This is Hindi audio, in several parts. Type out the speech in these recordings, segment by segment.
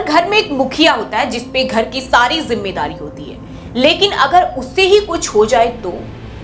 घर में एक मुखिया होता है जिसपे घर की सारी जिम्मेदारी होती है, लेकिन अगर उससे ही कुछ हो जाए तो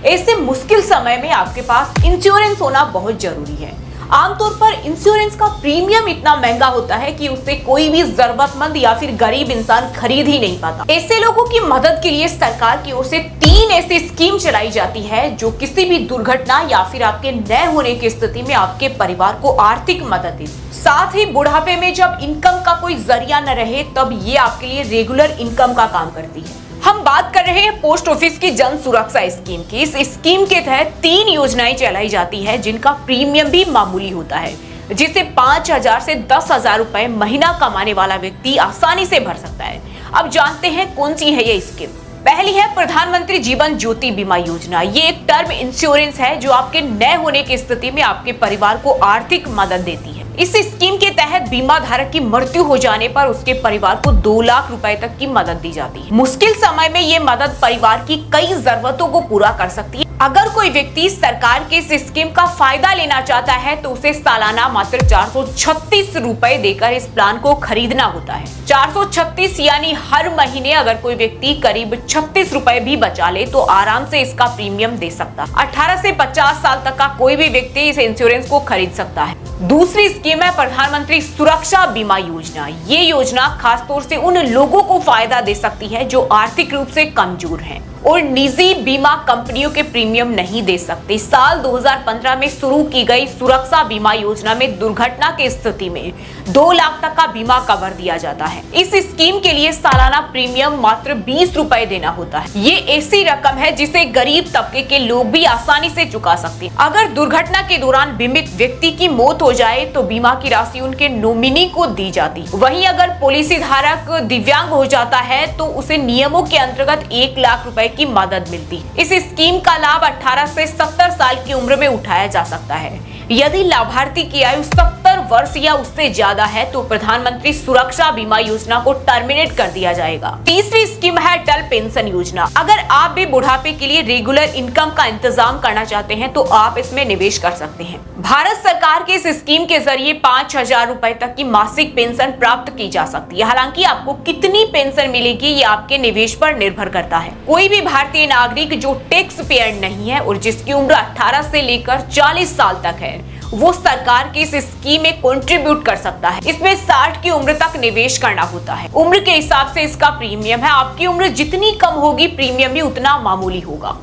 ऐसे मुश्किल समय में आपके पास इंश्योरेंस होना बहुत जरूरी है। आमतौर पर इंश्योरेंस का प्रीमियम इतना महंगा होता है कि उससे कोई भी जरूरतमंद या फिर गरीब इंसान खरीद ही नहीं पाता। ऐसे लोगों की मदद के लिए सरकार की ओर से 3 ऐसी स्कीम चलाई जाती है जो किसी भी दुर्घटना या फिर आपके न होने की स्थिति में आपके परिवार को आर्थिक मदद देती है। साथ ही बुढ़ापे में जब इनकम का कोई जरिया न रहे तब ये आपके लिए रेगुलर इनकम का काम करती है। हम बात कर रहे हैं पोस्ट ऑफिस की जन सुरक्षा स्कीम की। इस स्कीम के तहत 3 योजनाएं चलाई जाती है जिनका प्रीमियम भी मामूली होता है, जिसे 5,000 से 10,000 रुपए महीना कमाने वाला व्यक्ति आसानी से भर सकता है। अब जानते हैं कौन सी है ये स्कीम। पहली है प्रधानमंत्री जीवन ज्योति बीमा योजना। ये एक टर्म इंश्योरेंस है जो आपके न होने की स्थिति में आपके परिवार को आर्थिक मदद देती है। इस स्कीम के तहत बीमा धारक की मृत्यु हो जाने पर उसके परिवार को 2 लाख रुपए तक की मदद दी जाती है। मुश्किल समय में ये मदद परिवार की कई जरूरतों को पूरा कर सकती है। अगर कोई व्यक्ति सरकार के इस स्कीम का फायदा लेना चाहता है तो उसे सालाना मात्र 436 रुपए देकर इस प्लान को खरीदना होता है। 436 यानी हर महीने अगर कोई व्यक्ति करीब 36 रुपए भी बचा ले तो आराम से इसका प्रीमियम दे सकता है। 18 से 50 साल तक का कोई भी व्यक्ति इस इंश्योरेंस को खरीद सकता है। दूसरी स्कीम है प्रधानमंत्री सुरक्षा बीमा योजना। ये योजना खासतौर से उन लोगों को फायदा दे सकती है जो आर्थिक रूप से कमजोर हैं और निजी बीमा कंपनियों के प्रीमियम नहीं दे सकते। साल 2015 में शुरू की गई सुरक्षा बीमा योजना में दुर्घटना की स्थिति में 2 लाख तक का बीमा कवर दिया जाता है। इस स्कीम के लिए सालाना प्रीमियम मात्र 20 रुपए देना होता है। ये ऐसी रकम है जिसे गरीब तबके के लोग भी आसानी से चुका सकते हैं। अगर दुर्घटना के दौरान बीमित व्यक्ति की मौत हो जाए तो बीमा की राशि उनके नॉमिनी को दी जाती। वहीं अगर पॉलिसी धारक दिव्यांग हो जाता है तो उसे नियमों के अंतर्गत 1 लाख रुपए की मदद मिलती। इस स्कीम का लाभ 18 से 70 साल की उम्र में उठाया जा सकता है। यदि लाभार्थी की आयु 70 वर्ष या उससे ज्यादा है तो प्रधानमंत्री सुरक्षा बीमा योजना को टर्मिनेट कर दिया जाएगा। तीसरी स्कीम है अटल पेंशन योजना। अगर आप भी बुढ़ापे के लिए रेगुलर इनकम का इंतजाम करना चाहते हैं तो आप इसमें निवेश कर सकते हैं। भारत सरकार के इस स्कीम के जरिए 5,000 रुपए तक की मासिक पेंशन प्राप्त की जा सकती है। हालांकि आपको कितनी पेंशन मिलेगी ये आपके निवेश पर निर्भर करता है। कोई भी भारतीय नागरिक जो टैक्स पेयर नहीं है और जिसकी उम्र 18 से लेकर 40 साल तक है वो सरकार की इस स्कीम में कंट्रीब्यूट कर सकता है। इसमें 60 की उम्र तक निवेश करना होता है। उम्र के हिसाब से इसका प्रीमियम है। आपकी उम्र जितनी कम होगी प्रीमियम भी उतना मामूली होगा।